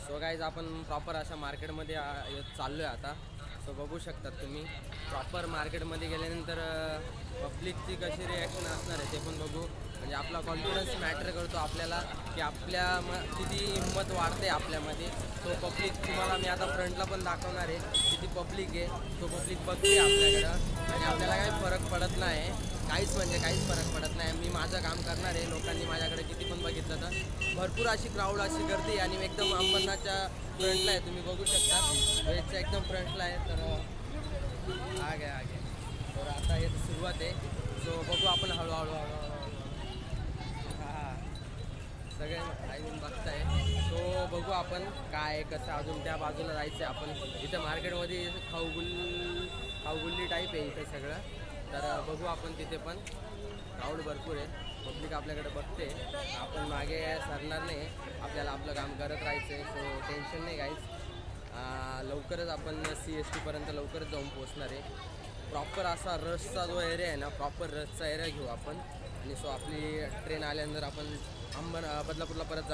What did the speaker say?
So guys आपण proper अशा मार्केटमध्ये चाललो आहे आता. सो बघू शकतात तुम्ही प्रॉपर मार्केटमध्ये गेल्यानंतर पब्लिकची कशी रिॲक्शन असणार आहे ते पण बघू. म्हणजे आपला कॉन्फिडन्स मॅटर करतो आपल्याला की किती हिंमत वाढते आपल्यामध्ये. तो पब्लिक तुम्हाला मी आता फ्रंटला पण दाखवणार आहे किती पब्लिक आहे. तो पब्लिक बघते आपल्याकडं आणि आपल्याला काही फरक पडत नाही, काहीच फरक पडत नाही. मी माझं काम करणार आहे. लोकांनी माझ्याकडे किती पण बघितलं तर भरपूर अशी क्राऊड अशी गर्दी आणि एकदम अंबरनाथच्या फ्रंटला आहे, तुम्ही बघू शकता वेजच्या एकदम फ्रंटला आहे. तर आगे तर आता हे सुरुवात आहे. सो बघू आपण हळूहळू हां सगळे येऊन बघताय. सो बघू आपण काय कसं अजून त्या बाजूला जायचं आहे. आपण इथं मार्केटमध्ये खाऊगुल्ली टाईप आहे इथं सगळं. तर बघू आपण तिथे पण क्राऊड भरपूर आहे, पब्लिक आपल्याकडे बघते. आपण मागे सरणार नाही, आपल्याला आपलं काम करत राहायचं आहे. सो टेन्शन नाही गाईज. लवकरच आपण CST पर्यंत लवकरच जाऊन पोचणार आहे. प्रॉपर असा रसचा जो एरिया आहे ना, प्रॉपर रसचा एरिया घेऊ आपण. आणि सो आपली ट्रेन आल्यानंतर आपण बदलापूरला परत जाणार.